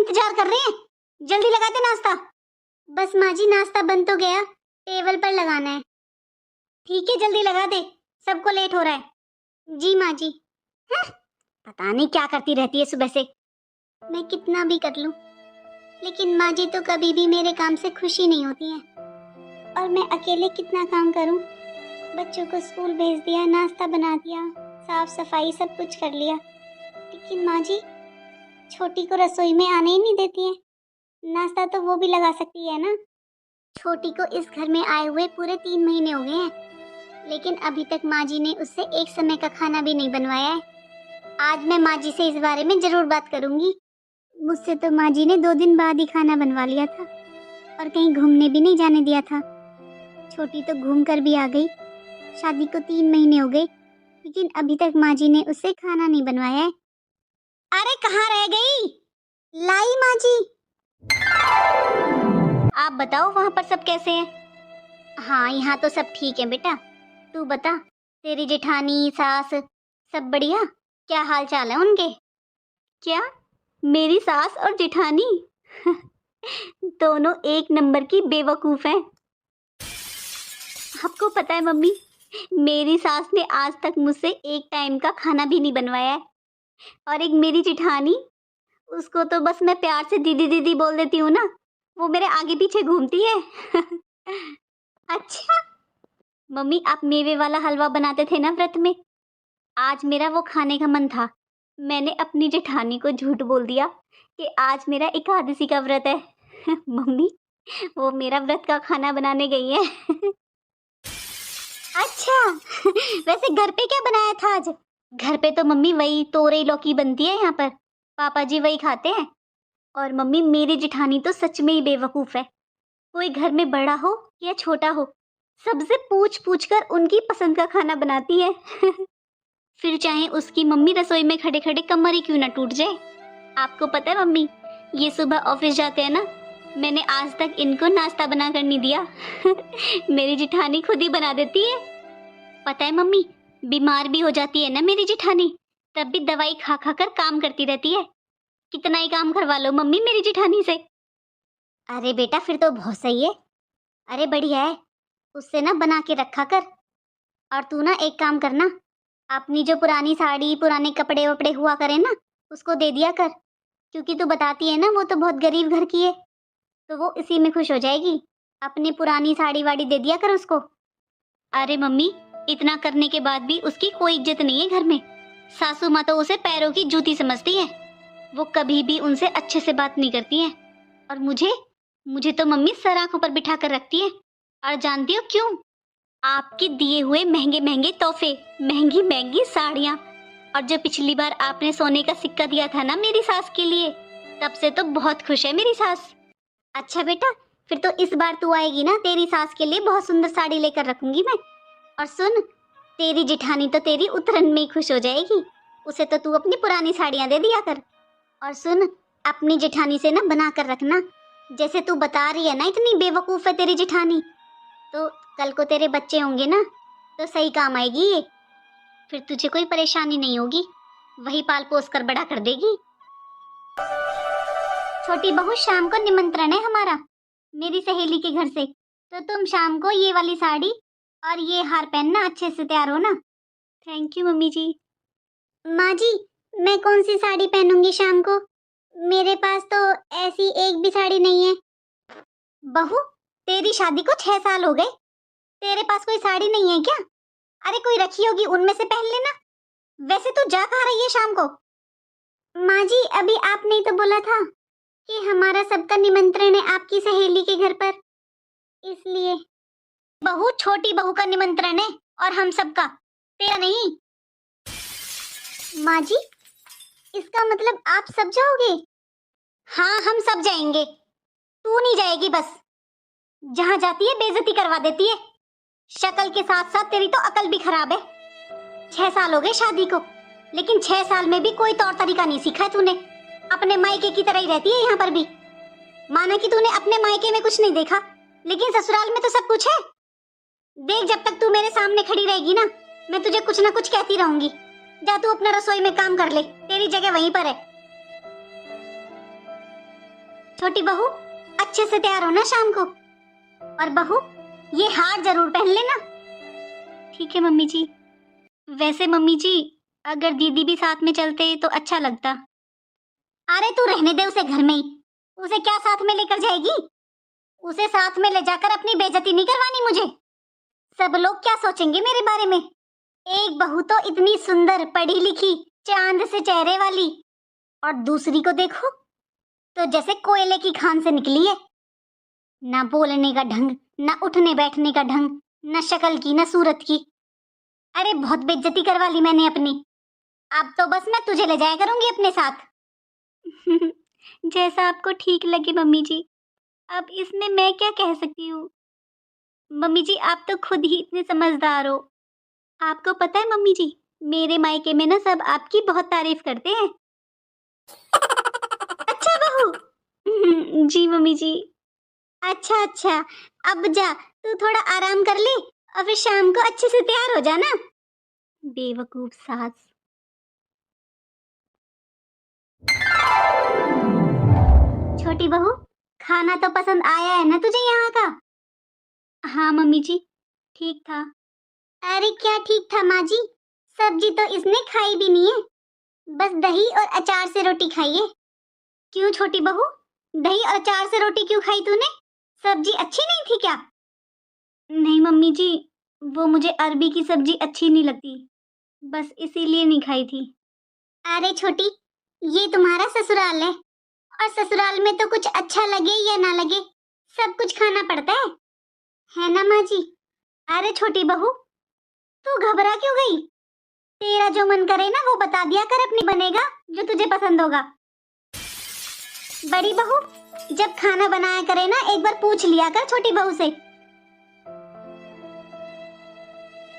इंतजार कर रहे हैं? जल्दी लगाते नाश्ता। बस माँ जी नाश्ता बन तो गया, टेबल पर लगाना है। ठीक है जल्दी लगा दे, सबको लेट हो रहा है। जी माँ जी। पता नहीं क्या करती रहती है सुबह से। मैं कितना भी कर लूं, लेकिन माँ जी तो कभी भी मेरे काम से खुशी नहीं होती हैं। और मैं अकेले कितना काम करूं? बच्चों को स्कूल भेज दिया, नाश्ता बना दिया, साफ सफाई सब कुछ कर लिया, लेकिन माँ जी छोटी को रसोई में आने ही नहीं देती है। नाश्ता तो वो भी लगा सकती है ना। छोटी को इस घर में आए हुए पूरे 3 महीने हो गए हैं, लेकिन अभी तक माँ जी ने उससे एक समय का खाना भी नहीं बनवाया है। आज मैं माँ जी से इस बारे में जरूर बात करूंगी। मुझसे तो माँ जी ने 2 दिन बाद ही खाना बनवा लिया था और कहीं घूमने भी नहीं जाने दिया था। छोटी तो घूम कर भी आ गई। शादी को 3 महीने हो गए, लेकिन अभी तक माँ जी ने उससे खाना नहीं बनवाया है। अरे कहाँ रह गई? लाई माँ जी। आप बताओ वहाँ पर सब कैसे हैं? हाँ यहाँ तो सब ठीक है बेटा। तू बता, तेरी जेठानी सास सब बढ़िया? क्या हाल चाल है उनके? क्या मेरी सास और जेठानी दोनों एक नंबर की बेवकूफ हैं। आपको पता है मम्मी, मेरी सास ने आज तक मुझसे एक टाइम का खाना भी नहीं बनवाया है। और एक मेरी जेठानी, उसको तो बस मैं प्यार से दीदी दीदी बोल देती हूँ ना, वो मेरे आगे पीछे घूमती है। अच्छा मम्मी, आप मेवे वाला हलवा बनाते थे ना व्रत में, आज मेरा वो खाने का मन था। मैंने अपनी जेठानी को झूठ बोल दिया कि आज मेरा एकादशी का व्रत है। मम्मी वो मेरा व्रत का खाना बनाने गई है। अच्छा वैसे घर पे क्या बनाया था आज? घर पे तो मम्मी वही तोरई लौकी बनती है यहाँ पर, पापा जी वही खाते हैं। और मम्मी मेरी जेठानी तो सच में ही बेवकूफ है। कोई घर में बड़ा हो या छोटा हो, सबसे पूछ पूछ कर उनकी पसंद का खाना बनाती है। फिर चाहे उसकी मम्मी रसोई में खड़े खड़े कमर ही क्यों ना टूट जाए। आपको पता है मम्मी, ये सुबह ऑफिस जाते हैं ना, मैंने आज तक इनको नाश्ता बना कर नहीं दिया। मेरी जेठानी खुद ही बना देती है। पता है मम्मी, बीमार भी हो जाती है ना मेरी जेठानी, तब भी दवाई खा खा कर काम करती रहती है। कितना ही काम करवा लो मम्मी मेरी जेठानी से। अरे बेटा फिर तो बहुत सही है। अरे बढ़िया है, उससे ना बना के रखा कर। और तू ना एक काम करना, अपनी जो पुरानी साड़ी पुराने कपड़े वपड़े हुआ करे ना, उसको दे दिया कर। क्योंकि तू बताती है ना वो तो बहुत गरीब घर की है, तो वो इसी में खुश हो जाएगी। अपनी पुरानी साड़ी वाड़ी दे दिया कर उसको। अरे मम्मी, इतना करने के बाद भी उसकी कोई इज्जत नहीं है घर में। सासू माँ तो उसे पैरों की जूती समझती है। वो कभी भी उनसे अच्छे से बात नहीं करती है। और मुझे मुझे तो मम्मी सर आंखों पर बिठा कर रखती है। और जानती हो क्यों? आपके दिए हुए महंगे महंगे तोहफे, महंगी महंगी साड़ियाँ, और जो पिछली बार आपने सोने का सिक्का दिया था ना मेरी सास के लिए, तब से तो बहुत खुश है मेरी सास। अच्छा बेटा, फिर तो इस बार तू आएगी ना, तेरी सास के लिए बहुत सुंदर साड़ी लेकर रखूंगी मैं। और सुन, तेरी जेठानी तो तेरी उतरन में ही खुश हो जाएगी। उसे तो तू अपनी पुरानी साड़ियाँ दे दिया कर। और सुन, अपनी जेठानी से ना बना कर रखना। जैसे तू बता रही है ना इतनी बेवकूफ़ है तेरी जेठानी, तो कल को तेरे बच्चे होंगे ना तो सही काम आएगी ये। फिर तुझे कोई परेशानी नहीं होगी, वही पाल पोस कर बड़ा कर देगी। छोटी बहू शाम को निमंत्रण है हमारा मेरी सहेली के घर से, तो तुम शाम को ये वाली साड़ी और ये हार पहनना, अच्छे से तैयार हो ना। थैंक यू मम्मी जी। माँ जी, मैं कौन सी साड़ी पहनूंगी शाम को? मेरे पास तो ऐसी एक भी साड़ी नहीं है। बहू, तेरी शादी को 6 साल हो गए, तेरे पास कोई साड़ी नहीं है क्या? अरे कोई रखी होगी, उनमें से पहन लेना। वैसे तू जा कहाँ रही है शाम को? माँ जी, अभी आपने ही तो बोला था कि हमारा सबका निमंत्रण है आपकी सहेली के घर पर, इसलिए। बहू, छोटी बहू का निमंत्रण है और हम सबका, तेरा नहीं। माँ जी, इसका मतलब आप सब जाओगे? हाँ हम सब जाएंगे, तू नहीं जाएगी बस। जहाँ जाती है बेइज्जती करवा देती है। शक्ल के साथ साथ तेरी तो अकल भी खराब है। 6 साल हो गए शादी को, लेकिन 6 साल में भी कोई तौर तरीका नहीं सीखा है तूने। अपने मायके की तरह ही रहती है यहाँ पर भी। माना कि तूने अपने मायके में कुछ नहीं देखा, लेकिन ससुराल में तो सब कुछ है। देख, जब तक तू मेरे सामने खड़ी रहेगी ना, मैं तुझे कुछ ना कुछ कहती रहूंगी। जा तू अपना रसोई में काम कर ले, तेरी जगह वहीं पर है। छोटी बहू, अच्छे से तैयार होना शाम को। और बहू, ये हार जरूर पहन लेना। ठीक है मम्मी जी। वैसे मम्मी जी, अगर दीदी भी साथ में चलते तो अच्छा लगता। अरे तू रहने दे उसे घर में ही। उसे क्या साथ में लेकर जाएगी? उसे साथ में ले जाकर अपनी बेइज्जती नहीं करवानी मुझे। सब लोग क्या सोचेंगे मेरे बारे में? एक बहू तो इतनी सुंदर, पढ़ी लिखी, चांद से चेहरे वाली, और दूसरी को देखो तो जैसे कोयले की खान से निकली है। ना बोलने का ढंग, ना उठने बैठने का ढंग, ना शक्ल की, ना सूरत की। अरे बहुत बेइज्जती करवा ली मैंने अपनी। अब तो बस मैं तुझे ले जाया करूंगी अपने साथ। जैसा आपको ठीक लगे मम्मी जी। अब इसमें मैं क्या कह सकती हूँ? मम्मी जी, आप तो खुद ही इतने समझदार हो। आपको पता है मम्मी जी, मेरे मायके में ना सब आपकी बहुत तारीफ करते हैं। अच्छा बहू। जी मम्मी जी। अच्छा अच्छा, अब जा, तू थोड़ा आराम कर ले और फिर शाम को अच्छे से तैयार हो जाना। बेवकूफ सास। छोटी बहू, खाना तो पसंद आया है ना तुझे यहाँ का? हाँ मम्मी जी, ठीक था। अरे क्या ठीक था माँ जी, सब्जी तो इसने खाई भी नहीं है, बस दही और अचार से रोटी खाई है। क्यों छोटी बहू, दही और अचार से रोटी क्यों खाई तूने? सब्जी अच्छी नहीं थी क्या? नहीं मम्मी जी, वो मुझे अरबी की सब्जी अच्छी नहीं लगती, बस इसीलिए नहीं खाई थी। अरे छोटी, ये तुम्हारा ससुराल है, और ससुराल में तो कुछ अच्छा लगे या ना लगे, सब कुछ खाना पड़ता है ना माँ जी? अरे छोटी बहू, तू घबरा क्यों गई? तेरा जो मन करे ना वो बता दिया कर, अपनी बनेगा जो तुझे पसंद होगा। बड़ी बहू, जब खाना बनाया करे ना एक बार पूछ लिया कर छोटी बहू से।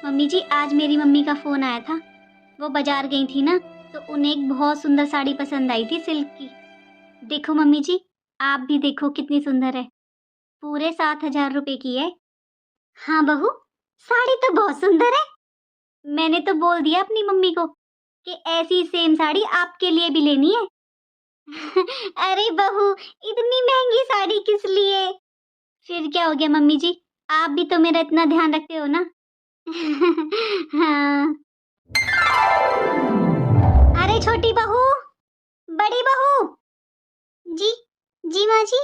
मम्मी जी, आज मेरी मम्मी का फोन आया था, वो बाजार गई थी ना, तो उन्हें एक बहुत सुंदर साड़ी पसंद आई थी सिल्क की। देखो मम्मी जी, आप भी देखो कितनी सुंदर है, पूरे 7,000 रुपए की है। हाँ बहू, साड़ी तो बहुत सुंदर है। मैंने तो बोल दिया अपनी मम्मी को कि ऐसी सेम साड़ी आपके लिए भी लेनी है। अरे बहू, इतनी महंगी साड़ी किस लिए? फिर क्या हो गया मम्मी जी, आप भी तो मेरा इतना ध्यान रखते हो ना। हाँ। अरे छोटी बहू, बड़ी बहू। जी, जी माँ जी।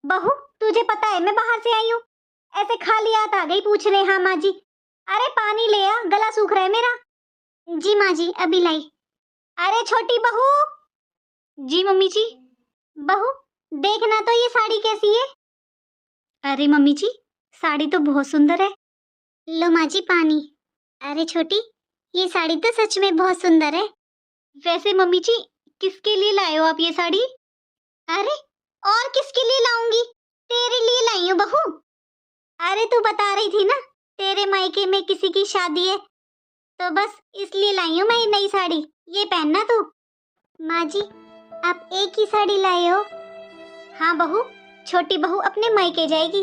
बहू, तुझे पता है मैं बाहर से आई हूँ, ऐसे खाली हाथ आ गई पूछने। हाँ माँ जी। अरे पानी ले आ, गला सूख रहा है मेरा। जी माँ जी, अभी लाई। अरे छोटी बहू। जी मम्मी जी। बहू, देखना तो ये साड़ी कैसी है? अरे मम्मी जी, साड़ी तो बहुत सुंदर है। लो माँ जी पानी। अरे छोटी, ये साड़ी तो सच में बहुत सुंदर है। वैसे मम्मी जी, किसके लिए लाए हो आप ये साड़ी? अरे और किसके लिए लाऊंगी, तेरे लिए लाई हूँ बहू। अरे तू बता रही थी ना तेरे मायके में किसी की शादी है, तो बस इसलिए लाई हूँ मैं ये नई साड़ी, ये पहनना तू। माँ जी, आप एक ही साड़ी लाए हो? हाँ बहू, छोटी बहू अपने मायके जाएगी,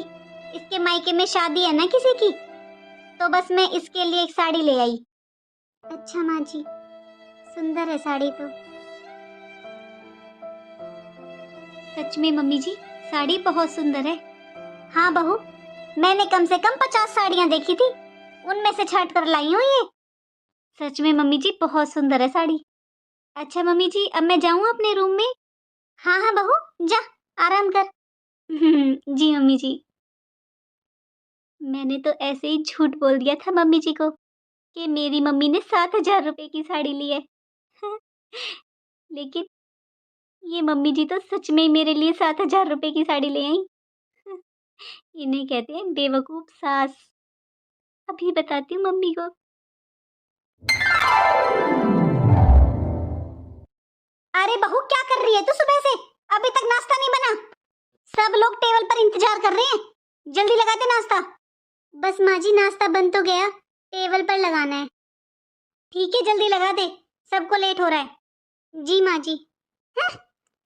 इसके मायके में शादी है ना किसी की, तो बस मैं इसके लिए एक साड़ी ले आई। अच्छा माँ जी, सुंदर है साड़ी तो। सच में मम्मी जी, साड़ी बहुत सुंदर है। हाँ बहू, मैंने कम से कम 50 साड़ियाँ देखी थी, उनमें से छांट कर लाई हूँ ये। सच में मम्मी जी, बहुत सुंदर है साड़ी। अच्छा मम्मी जी, अब मैं जाऊँ अपने रूम में? हाँ हाँ बहू, जा आराम कर। जी मम्मी जी। मैंने तो ऐसे ही झूठ बोल दिया था मम्मी जी को कि मेरी मम्मी ने 7,000 रुपए की साड़ी ली है। लेकिन ये मम्मी जी तो सच में ही मेरे लिए 7,000 रुपए की साड़ी ले आई। इन्हें कहते हैं बेवकूफ सास। अभी बताती हूँ मम्मी को। अरे बहू, क्या कर रही है तू सुबह से? अभी तक नाश्ता नहीं बना? सब लोग टेबल पर इंतजार कर रहे हैं, जल्दी लगा दे नाश्ता। बस माँ जी, नाश्ता बन तो गया, टेबल पर लगाना है। ठीक है, जल्दी लगा दे, सबको लेट हो रहा है। जी माँ जी। हं,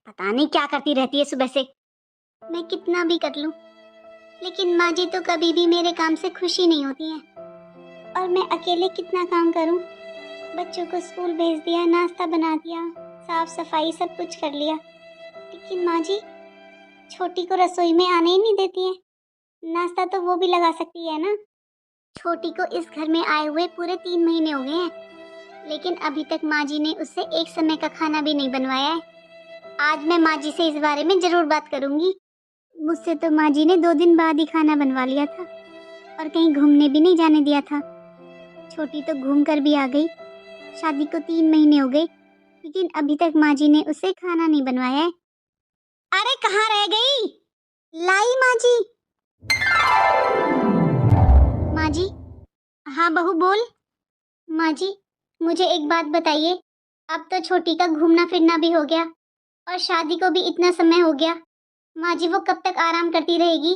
पता नहीं क्या करती रहती है सुबह से। मैं कितना भी कर लूं, लेकिन माँ जी तो कभी भी मेरे काम से खुशी नहीं होती हैं। और मैं अकेले कितना काम करूं? बच्चों को स्कूल भेज दिया, नाश्ता बना दिया, साफ सफाई सब कुछ कर लिया, लेकिन माँ जी छोटी को रसोई में आने ही नहीं देती है। नाश्ता तो वो भी लगा सकती है ना। छोटी को इस घर में आए हुए पूरे 3 महीने हो गए हैं, लेकिन अभी तक माँ जी ने उससे एक समय का खाना भी नहीं बनवाया है। आज मैं माँ जी से इस बारे में जरूर बात करूंगी। मुझसे तो माँ जी ने 2 दिन बाद ही खाना बनवा लिया था और कहीं घूमने भी नहीं जाने दिया था। छोटी तो घूम कर भी आ गई। शादी को 3 महीने हो गए, लेकिन अभी तक माँ जी ने उससे खाना नहीं बनवाया है। अरे कहाँ रह गई? लाई माँ जी। माँ जी। हाँ बहू बोल। माँ जी, मुझे एक बात बताइए। अब तो छोटी का घूमना फिरना भी हो गया और शादी को भी इतना समय हो गया। माँ जी वो कब तक आराम करती रहेगी?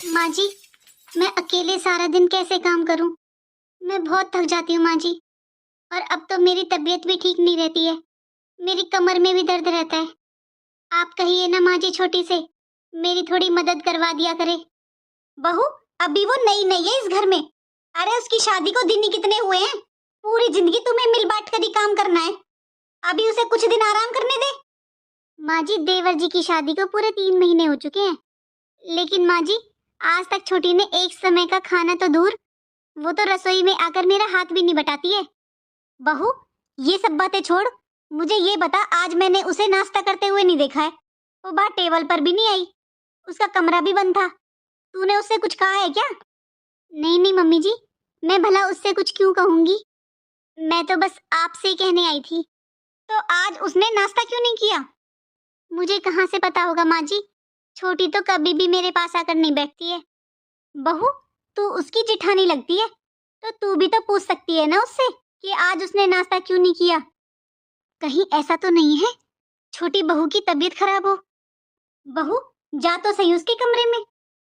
माँ जी, मैं अकेले सारा दिन कैसे काम करूं? मैं बहुत थक जाती हूँ माँ जी। और अब तो मेरी तबीयत भी ठीक नहीं रहती है। मेरी कमर में भी दर्द रहता है। आप कहिए ना माँ जी छोटी से मेरी थोड़ी मदद करवा दिया करे। बहू, अभी वो नई नई है इस घर में। अरे उसकी शादी को दिन ही कितने हुए हैं? पूरी जिंदगी तुम्हें मिल बांट कर ही काम करना है। अभी उसे कुछ दिन आराम करने दे। माँ जी, देवर जी की शादी को पूरे 3 महीने हो चुके हैं, लेकिन माँ जी आज तक छोटी ने एक समय का खाना तो दूर, वो तो रसोई में आकर मेरा हाथ भी नहीं बटाती है। बहू, ये सब बातें छोड़, मुझे ये बता, आज मैंने उसे नाश्ता करते हुए नहीं देखा है। वो बाहर टेबल पर भी नहीं आई, उसका कमरा भी बंद था। तूने उससे कुछ कहा है क्या? नहीं नहीं मम्मी जी, मैं भला उससे कुछ क्यों कहूंगी। मैं तो बस आपसे ही कहने आई थी। तो आज उसने नाश्ता क्यों नहीं किया? मुझे कहाँ से पता होगा माँ जी, छोटी तो कभी भी मेरे पास आकर नहीं बैठती है। बहू, तू उसकी जिठानी लगती है, तो तू भी तो पूछ सकती है ना उससे कि आज उसने नाश्ता क्यों नहीं किया। कहीं ऐसा तो नहीं है छोटी बहू की तबीयत खराब हो? बहू, जा तो सही उसके कमरे में,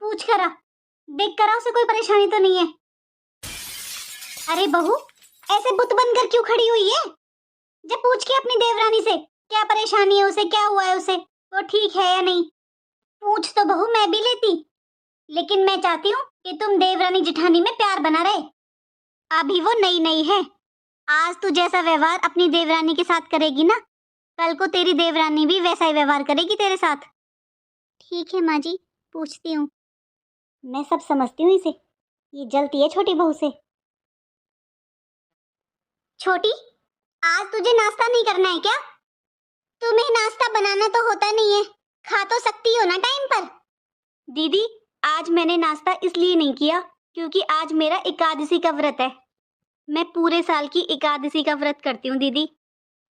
पूछ करा, देख करा उसे कोई परेशानी तो नहीं है। अरे बहू, ऐसे बुत बनकर क्यों खड़ी हुई है? जब पूछ के अपनी देवरानी से क्या परेशानी है उसे, क्या हुआ है उसे, वो ठीक है या नहीं। पूछ तो बहू मैं भी लेती, लेकिन मैं चाहती हूँ कि तुम देवरानी जिठानी में प्यार बना रहे। अभी वो नई नई है। आज तू जैसा व्यवहार अपनी देवरानी के साथ करेगी ना, कल को तेरी देवरानी भी वैसा ही व्यवहार करेगी तेरे साथ। ठीक है माँ जी, पूछती हूँ। मैं सब समझती हूँ इसे, ये जलती है छोटी बहू से। छोटी, आज तुझे नाश्ता नहीं करना है क्या? तुम्हें नाश्ता बनाना तो होता नहीं है, खा तो सकती हो ना टाइम पर। दीदी, आज मैंने नाश्ता इसलिए नहीं किया क्योंकि आज मेरा एकादशी का व्रत है। मैं पूरे साल की एकादशी का व्रत करती हूँ दीदी,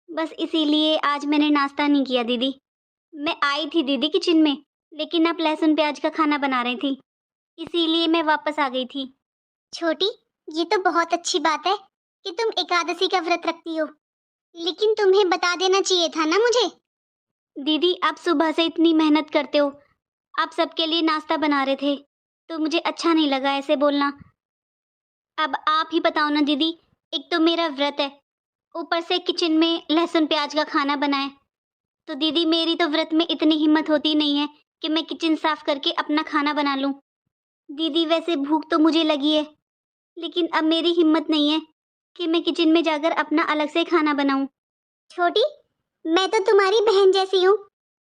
बस इसीलिए आज मैंने नाश्ता नहीं किया दीदी। मैं आई थी दीदी किचन में, लेकिन आप लहसुन प्याज का खाना बना रही थी, इसीलिए मैं वापस आ गई थी। छोटी, ये तो बहुत अच्छी बात है कि तुम एकादशी का व्रत रखती हो, लेकिन तुम्हें बता देना चाहिए था ना मुझे। दीदी, आप सुबह से इतनी मेहनत करते हो, आप सबके लिए नाश्ता बना रहे थे, तो मुझे अच्छा नहीं लगा ऐसे बोलना। अब आप ही बताओ ना दीदी, एक तो मेरा व्रत है, ऊपर से किचन में लहसुन प्याज का खाना बनाए, तो दीदी मेरी तो व्रत में इतनी हिम्मत होती नहीं है कि मैं किचन साफ करके अपना खाना बना लूं। दीदी वैसे भूख तो मुझे लगी है, लेकिन अब मेरी हिम्मत नहीं है कि मैं किचन में जाकर अपना अलग से खाना बनाऊं। छोटी, मैं तो तुम्हारी बहन जैसी हूँ,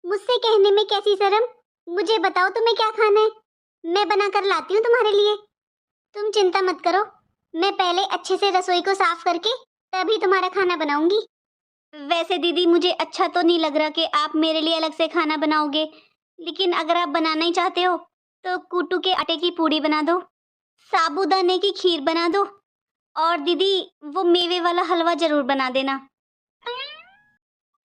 मुझसे कहने में कैसी शर्म। मुझे बताओ तुम्हें क्या खाना है, मैं बना कर लाती हूँ तुम्हारे लिए। तुम चिंता मत करो, मैं पहले अच्छे से रसोई को साफ करके तभी तुम्हारा खाना बनाऊंगी। वैसे दीदी मुझे अच्छा तो नहीं लग रहा कि आप मेरे लिए अलग से खाना बनाओगे, लेकिन अगर आप बनाना ही चाहते हो तो कूटू के आटे की पूड़ी बना दो, साबूदाने की खीर बना दो, और दीदी वो मेवे वाला हलवा जरूर बना देना।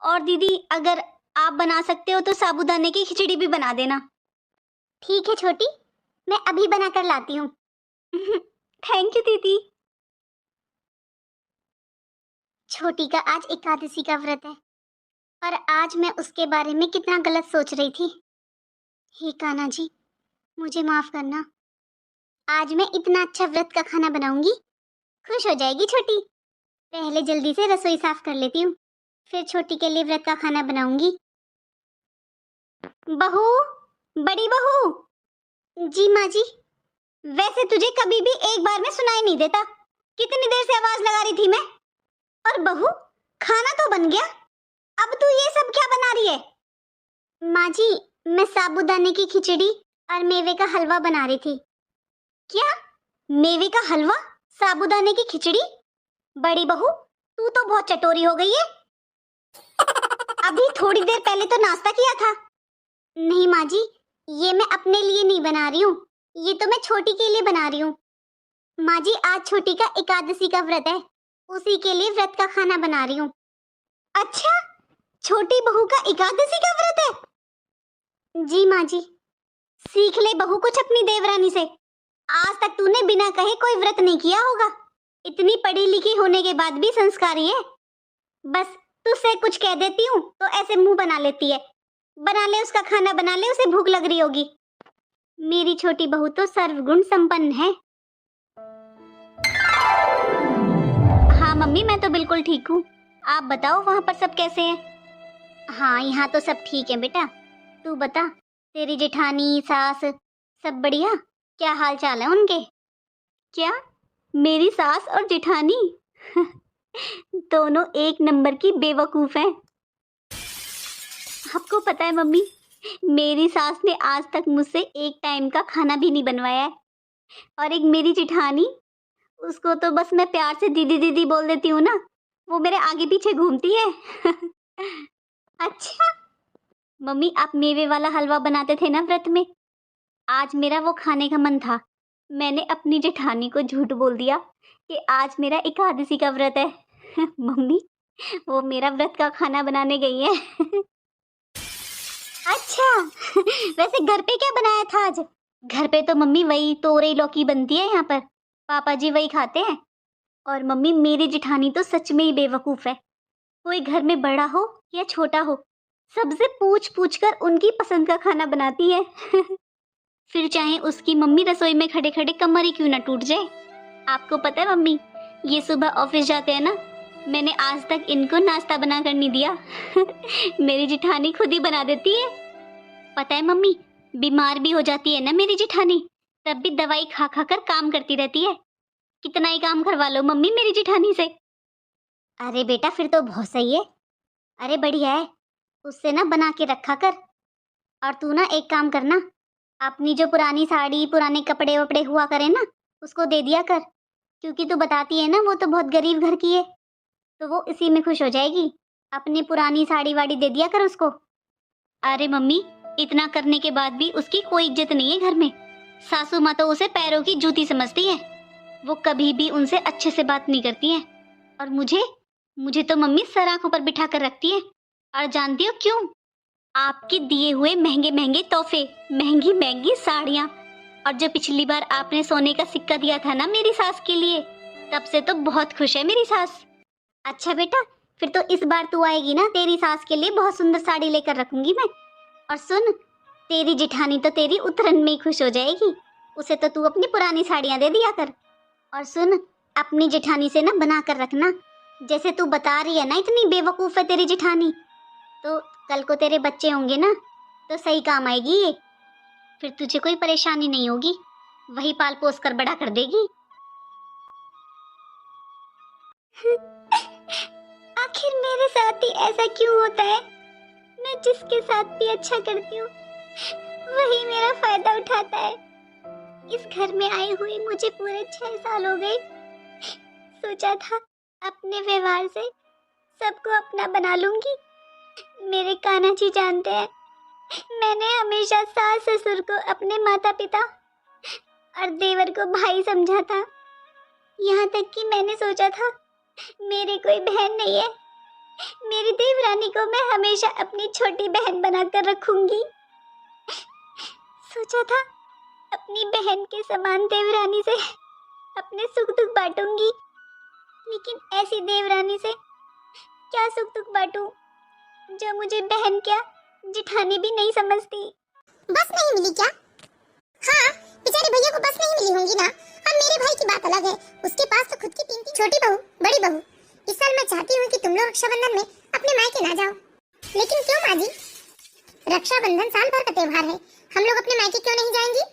और दीदी अगर आप बना सकते हो तो साबूदाने की खिचड़ी भी बना देना। ठीक है छोटी, मैं अभी बना कर लाती हूँ। थैंक यू दीदी। छोटी का आज एकादशी का व्रत है और आज मैं उसके बारे में कितना गलत सोच रही थी। हे कान्हा जी, मुझे माफ करना। आज मैं इतना अच्छा व्रत का खाना बनाऊंगी, खुश हो जाएगी छोटी। पहले जल्दी से रसोई साफ कर लेती हूँ, फिर छोटी के लिए व्रत का खाना बनाऊंगी। बहू, बड़ी बहू। जी माँ जी। वैसे तुझे कभी भी एक बार में सुनाई नहीं देता, कितनी देर से आवाज लगा रही थी मैं। और बहू, खाना तो बन गया, अब तू ये सब क्या बना रही है? माँ जी, मैं साबूदाने की खिचड़ी और मेवे का हलवा बना रही थी। क्या? मेवे का हलवा, साबूदाने की खिचड़ी? बड़ी बहू, तू तो बहुत चटोरी हो गई है। अभी थोड़ी देर पहले तो नाश्ता किया था। नहीं माँ जी, ये मैं अपने लिए नहीं बना रही हूँ, ये तो मैं छोटी के लिए बना रही हूँ। माँ जी, आज छोटी का एकादशी का व्रत है, उसी के लिए व्रत का खाना बना रही हूँ। अच्छा, छोटी बहू का एकादशी का व्रत है? जी माँ जी। सीख ले बहू कुछ अपनी देवरानी से। आज तक तूने बिना कहे कोई व्रत नहीं किया होगा। इतनी पढ़ी लिखी होने के बाद भी संस्कारी है। बस तुझसे कुछ कह देती हूँ तो ऐसे मुंह बना लेती है। बना ले उसका खाना, बना ले, उसे भूख लग रही होगी। मेरी छोटी बहू तो सर्वगुण संपन्न है। हाँ मम्मी, मैं तो बिल्कुल ठीक हूँ। आप बताओ वहाँ पर सब कैसे हैं? हाँ, यहाँ तो सब ठीक है बेटा। तू बता, तेरी जेठानी, सास सब बढ़िया? क्या हाल चाल है उनके? क्या? मेरी सास और जेठानी दोनों एक नंबर की बेवकूफ हैं। आपको पता है मम्मी, मेरी सास ने आज तक मुझसे एक टाइम का खाना भी नहीं बनवाया है। और एक मेरी जेठानी, उसको तो बस मैं प्यार से दीदी दीदी बोल देती हूँ ना, वो मेरे आगे पीछे घूमती है। अच्छा मम्मी, आप मेवे वाला हलवा बनाते थे ना व्रत में, आज मेरा वो खाने का मन था। मैंने अपनी जेठानी को झूठ बोल दिया कि आज मेरा एकादशी का व्रत है। मम्मी, वो मेरा व्रत का खाना बनाने गई है। अच्छा, वैसे घर पे क्या बनाया था आज? घर पे तो मम्मी वही तोरई लौकी बनती है यहाँ पर, पापा जी वही खाते हैं। और मम्मी, मेरी जेठानी तो सच में ही बेवकूफ है। कोई घर में बड़ा हो या छोटा हो, सबसे पूछ पूछ कर उनकी पसंद का खाना बनाती है। फिर चाहे उसकी मम्मी रसोई में खड़े खड़े कमर ही क्यों ना टूट जाए। आपको पता है मम्मी, ये सुबह ऑफिस जाते हैं ना, मैंने आज तक इनको नाश्ता बना कर नहीं दिया। मेरी जेठानी खुद ही बना देती है। पता है मम्मी, बीमार भी हो जाती है ना मेरी जेठानी, तब भी दवाई खा खा कर काम करती रहती है। कितना ही काम करवा लो मम्मी मेरी जेठानी से। अरे बेटा, फिर तो बहुत सही है। अरे बढ़िया है, उससे ना बना के रखा कर। और तू ना एक काम करना, अपनी जो पुरानी साड़ी, पुराने कपड़े वपड़े हुआ करे ना, उसको दे दिया कर। क्योंकि तू बताती है ना वो तो बहुत गरीब घर की है, तो वो इसी में खुश हो जाएगी। अपनी पुरानी साड़ी वाड़ी दे दिया कर उसको। अरे मम्मी, इतना करने के बाद भी उसकी कोई इज्जत नहीं है घर में। सासू माँ तो उसे पैरों की जूती समझती है। वो कभी भी उनसे अच्छे से बात नहीं करती हैं। और मुझे मुझे तो मम्मी सर आंखों पर बिठा कर रखती है। और जानती हो क्यों? आपके दिए हुए महंगे महंगे तोहफे, महंगी महंगी साड़ियाँ, और जो पिछली बार आपने सोने का सिक्का दिया था ना मेरी सास के लिए, तब से तो बहुत खुश है मेरी सास। अच्छा बेटा, फिर तो इस बार तू आएगी ना, तेरी सास के लिए बहुत सुंदर साड़ी लेकर रखूंगी मैं। और सुन, तेरी जेठानी तो तेरी उतरन में ही खुश हो जाएगी। उसे तो तू अपनी पुरानी साड़ियाँ दे दिया कर। और सुन, अपनी जेठानी से ना बना कर रखना। जैसे तू बता रही है ना, इतनी बेवकूफ़ है तेरी जेठानी, तो कल को तेरे बच्चे होंगे ना, तो सही काम आएगी ये। फिर तुझे कोई परेशानी नहीं होगी, वही पाल पोस कर बड़ा कर देगी। आखिर मेरे साथ ही ऐसा क्यों होता है? मैं जिसके साथ भी अच्छा करती हूँ, वही मेरा फायदा उठाता है। इस घर में आई हुई मुझे पूरे 6 साल हो गए। सोचा था अपने व्यवहार से सबको अपना बना लूंगी। मेरे कान्हा जी जानते हैं, मैंने हमेशा सास ससुर को अपने माता पिता और देवर को भाई समझा था। यहाँ तक कि मैंने सोचा था मेरी कोई बहन नहीं है, मेरी देवरानी को मैं हमेशा अपनी छोटी बहन बनाकर रखूंगी। सोचा था अपनी बहन के समान देवरानी से अपने सुख दुख बांटूंगी, लेकिन ऐसी देवरानी से क्या सुख दुख बांटूं जो मुझे बहन क्या जेठानी भी नहीं समझती। बस नहीं मिली क्या? हाँ, बेचारे भैया को बस नहीं मिली होंगी ना। अब मेरे भाई की बात अलग है, उसके पास तो खुद की 3 छोटी बहू, बड़ी बहू। इस साल मैं चाहती हूँ कि तुम लोग रक्षाबंधन में अपने मायके ना जाओ। लेकिन क्यों माँ जी? रक्षाबंधन साल भर का त्योहार है, हम लोग अपने मायके क्यों नहीं जाएंगे?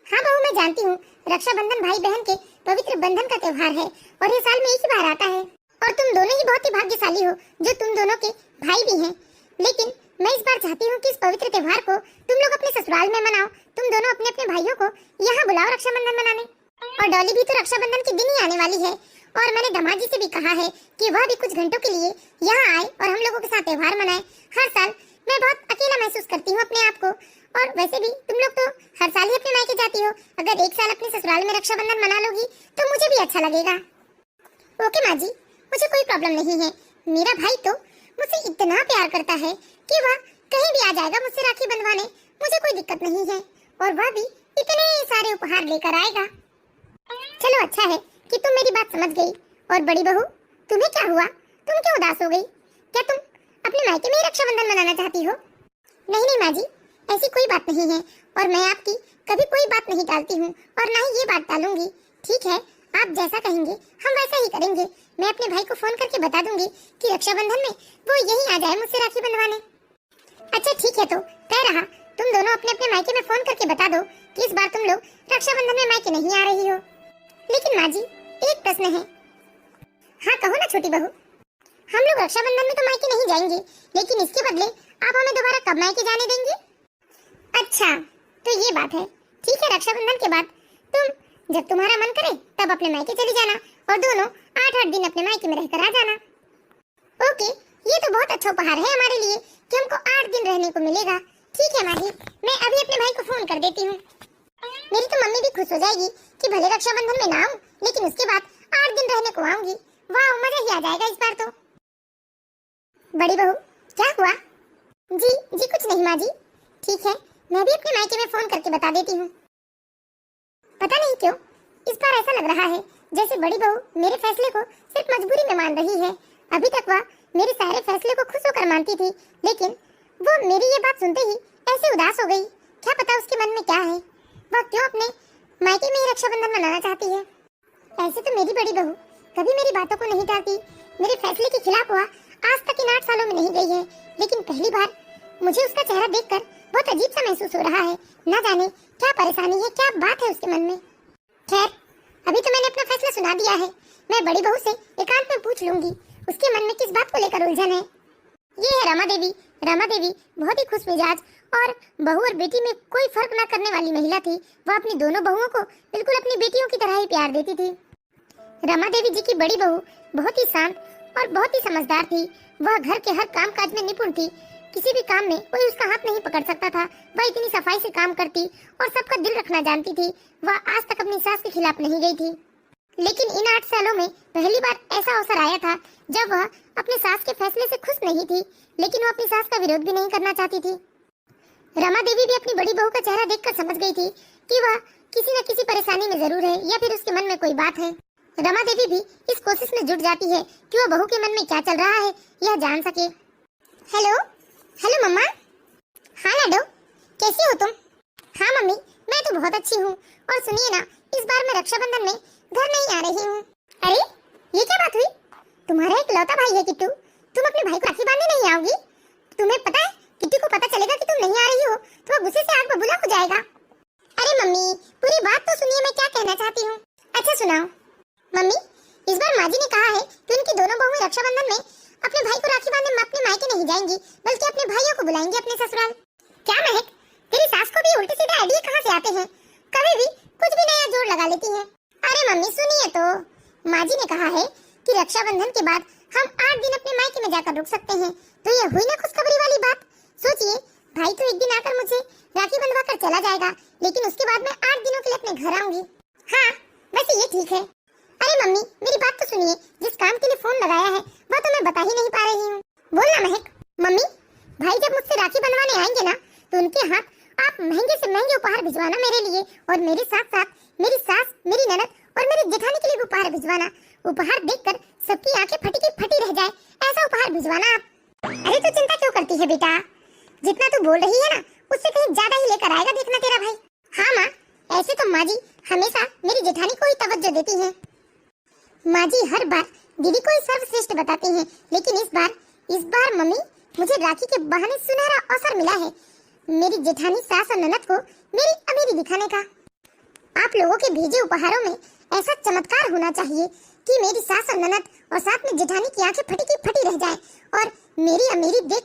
हाँ बहू, मैं जानती हूँ रक्षाबंधन भाई बहन के पवित्र बंधन का त्योहार है और ये साल में एक ही बार आता है। और तुम दोनों ही बहुत ही भाग्यशाली हो जो तुम दोनों के भाई भी हैं। लेकिन मैं इस बार चाहती हूँ कि इस पवित्र त्योहार को तुम लोग अपने ससुराल में मनाओ। तुम दोनों अपने अपने भाइयों को यहाँ बुलाओ रक्षाबंधन मनाने। और डॉली भी तो रक्षाबंधन के दिन ही आने वाली है और मैंने दामाद जी से भी कहा है कि वह भी कुछ घंटों के लिए यहाँ आए और हम लोगों के साथ त्योहार मनाए। हर साल मैं बहुत अकेला महसूस करती हूँ अपने आप को, और वैसे भी तुम लोग तो हर साल ही अपने मायके जाती हो। अगर एक साल अपने ससुराल में रक्षाबंधन मना लोगी तो मुझे भी अच्छा लगेगा। ओके माँ जी, मुझे कोई प्रॉब्लम नहीं है। मेरा भाई तो मुझसे इतना प्यार करता है कि वह कहीं भी आ जाएगा मुझसे राखी बंधवाने, मुझे कोई दिक्कत नहीं है। और वह भी इतने सारे उपहार लेकर आएगा। चलो अच्छा है कि तुम मेरी बात समझ गई। और बड़ी बहू, तुम्हें क्या हुआ? तुम क्यों उदास हो गई? क्या तुम अपने मायके में ही रक्षाबंधन मनाना चाहती हो? नहीं नहीं माँ जी, ऐसी कोई बात नहीं है और मैं आपकी कभी कोई बात नहीं टालती हूँ और ना ही ये बात टालूंगी। ठीक है, आप जैसा कहेंगे हम वैसा ही करेंगे। मैं अपने भाई को फोन करके बता दूंगी कि रक्षाबंधन में वो यहीं आ जाए मुझसे राखी बंधवाने। अच्छा ठीक है, तो कह रहा तुम दोनों अपने अपने मायके में फोन करके बता दो कि इस बार तुम लोग रक्षाबंधन में मायके नहीं आ रही हो। लेकिन माँ जी, एक प्रश्न है। हाँ कहो ना छोटी बहू। हम लोग रक्षाबंधन में तो मायके नहीं जाएंगे, लेकिन इसके बदले आप हमें दोबारा कब मायके जाने देंगे? अच्छा तो ये बात है। ठीक है, रक्षाबंधन के बाद तुम जब तुम्हारा मन करे तब अपने मायके चली जाना और दोनों 8-8 दिन अपने मायके में रहकर आ जाना। ओके, ये तो बहुत अच्छा उपहार है हमारे लिए कि हमको 8 दिन रहने को मिलेगा। ठीक है माँ जी, मैं अभी अपने भाई को फोन कर देती हूँ। मेरी तो मम्मी भी खुश हो जाएगी कि भले रक्षाबंधन में ना आऊं, लेकिन उसके बाद 8 दिन रहने को आऊंगी। वाह, मजा ही आ जाएगा इस बार तो। बड़ी बहू, क्या हुआ? जी कुछ नहीं माँ जी। ठीक है, मैं भी अपने मायके में फोन करके बता देती हूँ। पता नहीं क्यों इस बार ऐसा लग रहा है जैसे बड़ी बहू मेरे फैसले को सिर्फ मजबूरी में मान रही है। अभी तक वह मेरे सारे फैसले को खुश होकर मानती थी, लेकिन वो मेरी ये बात सुनते ही ऐसे उदास हो गई। क्या पता उसके मन में क्या है? वह क्यों अपने मायके में ही रक्षाबंधन मनाना चाहती है? ऐसे तो मेरी बड़ी बहू कभी मेरी बातों को नहीं टालती। मेरे फैसले के खिलाफ हुआ आज तक इन 8 सालों में नहीं गई है, लेकिन पहली बार मुझे उसका चेहरा देखकर बहुत अजीब सा महसूस हो रहा है। न जाने क्या परेशानी है, क्या बात है उसके मन में। खैर, अभी तो मैंने अपना फैसला सुना दिया है। मैं बड़ी बहू से एकांत में पूछ लूंगी उसके मन में किस बात को लेकर उलझन है। ये है रमा देवी। रमा देवी बहुत ही खुश मिजाज और बहू और बेटी में कोई फर्क न करने वाली महिला थी। वह अपनी दोनों बहुओं को बिल्कुल अपनी बेटियों की तरह ही प्यार देती थी। रमा देवी जी की बड़ी बहू बहुत ही शांत और बहुत ही समझदार थी। वह घर के हर काम काज में निपुण थी। किसी भी काम में कोई उसका हाथ नहीं पकड़ सकता था। वह इतनी सफाई से काम करती और सबका दिल रखना जानती थी। वह आज तक अपनी सास के खिलाफ नहीं गई थी, लेकिन इन 8 सालों में पहली बार ऐसा अवसर आया था जब वह अपने सास के फैसले से खुश नहीं थी, लेकिन वह अपनी सास का विरोध भी नहीं करना चाहती थी। रमा देवी भी अपनी बड़ी बहू का चेहरा देखकर समझ गई थी कि वह किसी न किसी परेशानी में जरूर है या फिर उसके मन में कोई बात है। रमा देवी भी इस कोशिश में जुट जाती है कि वह बहू के मन में क्या चल रहा है यह जान सके। हेलो हेलो मम्मा। हाँ लाडो, कैसी हो तुम? हाँ मम्मी, मैं तो बहुत अच्छी हूँ। और सुनिए ना, इस बार मैं रक्षाबंधन में घर नहीं आ रही हूँ। अरे ये क्या बात हुई? तुम्हारा एक लौता भाई है किट्टू, तुम अपने भाई को राखी बांधने नहीं आओगी? तुम्हें पता है किट्टू को पता चलेगा कि तुम नहीं आ रही हो तो वह गुस्से से आग बबूला हो जाएगा। अरे मम्मी, पूरी बात तो सुनिए, मैं क्या कहना चाहती हूँ। अच्छा सुनाओ। मम्मी, इस बार माँ जी ने कहा है कि उनकी दोनों बहुएं रक्षाबंधन में अपने भाई को राखी बांधने अपने मायके नहीं जाएंगी, बल्कि अपने भाइयों को बुलाएंगी अपने ससुराल। क्या महक, तेरी सास को भी उल्टे सीधे आइडिया कहाँ से आते हैं? कभी भी कुछ भी नया जोड़ लगा लेती है। अरे मम्मी सुनिए तो, माँ जी ने कहा है कि रक्षाबंधन के बाद हम 8 दिन अपने मायके में जाकर रुक सकते हैं। तो ये हुई ना खुशखबरी वाली बात। सोचिए, भाई तो एक दिन आकर मुझे राखी बंधवा कर चला जाएगा, लेकिन उसके बाद मैं 8 दिनों के लिए अपने घर आऊंगी। हाँ वैसे ये ठीक है। अरे मम्मी, मेरी बात तो सुनिए, जिस काम के लिए फोन लगाया है वह तो मैं बता ही नहीं पा रही हूँ। बोलना महक। मम्मी, भाई जब मुझसे राखी बनवाने आएंगे ना तो उनके हाथ आप महंगे से महंगे उपहार भिजवाना मेरे लिए, और मेरे साथ साथ मेरी सास, मेरी ननद और मेरी जेठानी के लिए भी उपहार भिजवाना। उपहार देखकर सबकी आंखें फटी की फटी रह जाए, ऐसा उपहार भिजवाना आप। अरे तू चिंता क्यों करती है बेटा, जितना तू बोल रही है ना उससे कहीं ज्यादा ही लेकर आएगा देखना तेरा भाई। हाँ माँ, ऐसे तो माँ जी हमेशा मेरी जेठानी को ही तवज्जो देती है। माँ जी हर बार दीदी को ही सर्वश्रेष्ठ बताती हैं, लेकिन इस बार मम्मी मुझे राखी के बहाने सुनहरा अवसर मिला है मेरी जेठानी, सास और ननद को मेरी अमीरी दिखाने का। आप लोगों के भेजे उपहारों में ऐसा चमत्कार होना चाहिए कि मेरी सास और ननद और साथ में जेठानी की आंखें फटी की फटी रह जाएं और मेरी अमीरी देख